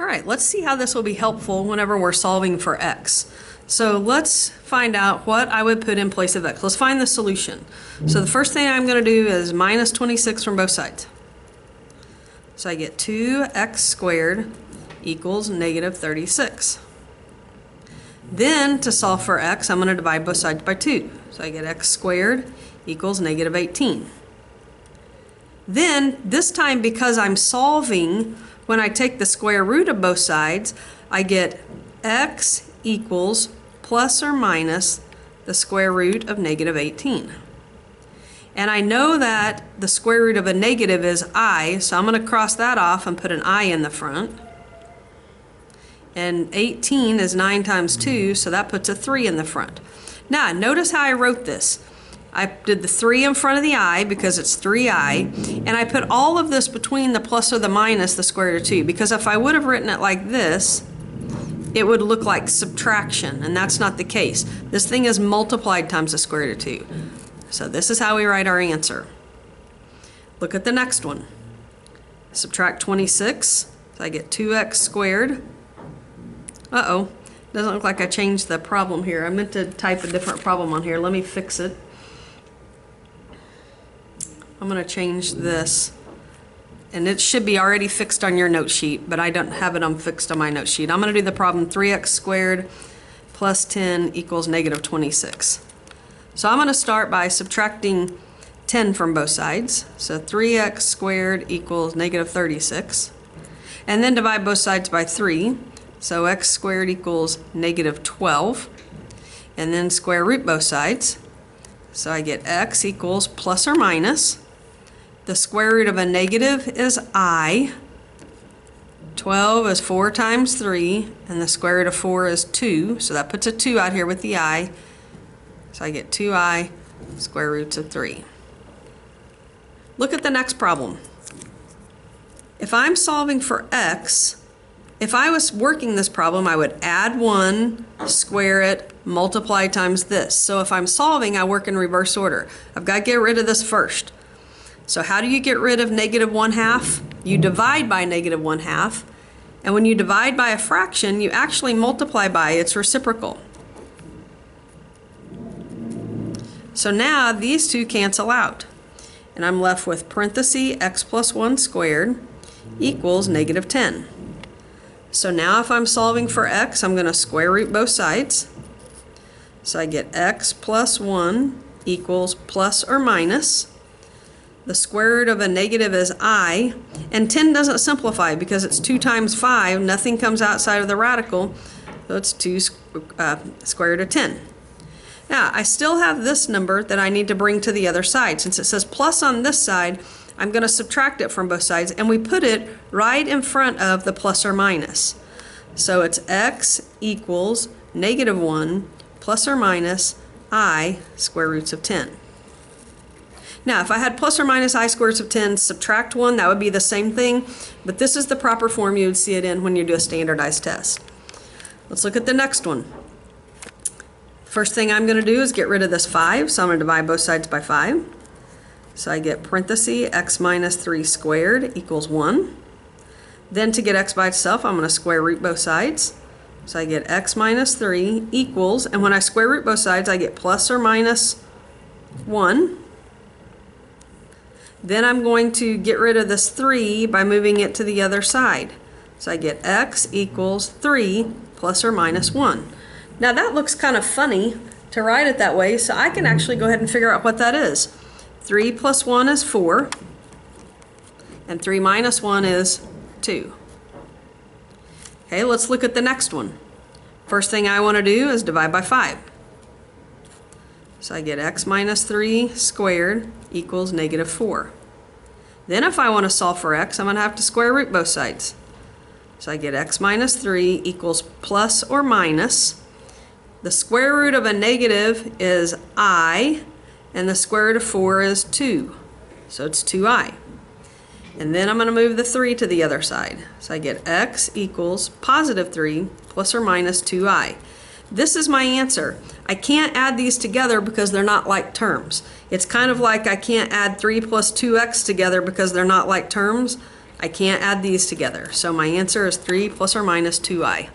All right, let's see how this will be helpful whenever we're solving for x. So let's find out what I would put in place of x. Let's find the solution. So the first thing I'm going to do is minus 26 from both sides. So I get 2x squared equals negative 36. Then to solve for x, I'm going to divide both sides by 2. So I get x squared equals negative 18. Then this time, because I'm solving, when I take the square root of both sides, I get x equals plus or minus the square root of negative 18. And I know that the square root of a negative is I, so I'm going to cross that off and put an I in the front. And 18 is 9 times 2, so that puts a 3 in the front. Now, notice how I wrote this. I did the 3 in front of the I because it's 3i, and I put all of this between the plus or the minus the square root of 2, because if I would have written it like this, it would look like subtraction, and that's not the case. This thing is multiplied times the square root of 2. So this is how we write our answer. Look at the next one. Subtract 26, so I get 2x squared. Uh-oh, doesn't look like I changed the problem here. I meant to type a different problem on here. Let me fix it. I'm going to change this, and it should be already fixed on your note sheet, but I don't have it fixed on my note sheet. I'm going to do the problem 3x squared plus 10 equals negative 26. So I'm going to start by subtracting 10 from both sides. So 3x squared equals negative 36. And then divide both sides by 3. So x squared equals negative 12. And then square root both sides. So I get x equals plus or minus. The square root of a negative is I. 12 is 4 times 3, and the square root of 4 is 2. So that puts a 2 out here with the I. So I get 2i square roots of 3. Look at the next problem. If I'm solving for x, if I was working this problem, I would add 1, square it, multiply times this. So if I'm solving, I work in reverse order. I've got to get rid of this first. So how do you get rid of negative 1/2? You divide by negative 1/2. And when you divide by a fraction, you actually multiply by its reciprocal. So now these two cancel out. And I'm left with parenthesis x plus 1 squared equals negative 10. So now if I'm solving for x, I'm going to square root both sides. So I get x plus 1 equals plus or minus. The square root of a negative is I, and 10 doesn't simplify because it's 2 times 5. Nothing comes outside of the radical, so it's 2 square root of 10. Now, I still have this number that I need to bring to the other side. Since it says plus on this side, I'm going to subtract it from both sides, and we put it right in front of the plus or minus. So it's x equals negative 1 plus or minus I square roots of 10. Now, if I had plus or minus I square roots of 10, subtract 1, that would be the same thing, but this is the proper form you would see it in when you do a standardized test. Let's look at the next one. First thing I'm going to do is get rid of this 5, so I'm going to divide both sides by 5. So I get parenthesis x minus 3 squared equals 1. Then to get x by itself, I'm going to square root both sides. So I get x minus 3 equals, and when I square root both sides, I get plus or minus 1. Then I'm going to get rid of this 3 by moving it to the other side. So I get x equals 3 plus or minus 1. Now that looks kind of funny to write it that way, so I can actually go ahead and figure out what that is. 3 plus 1 is 4, and 3 minus 1 is 2. Okay, let's look at the next one. First thing I want to do is divide by 5. So I get x minus 3 squared equals negative 4. Then if I want to solve for x, I'm going to have to square root both sides. So I get x minus 3 equals plus or minus. The square root of a negative is I, and the square root of 4 is 2. So it's 2i. And then I'm going to move the 3 to the other side. So I get x equals positive 3 plus or minus 2i. This is my answer. I can't add these together because they're not like terms. It's kind of like I can't add 3 plus 2x together because they're not like terms. I can't add these together. So my answer is 3 plus or minus 2i.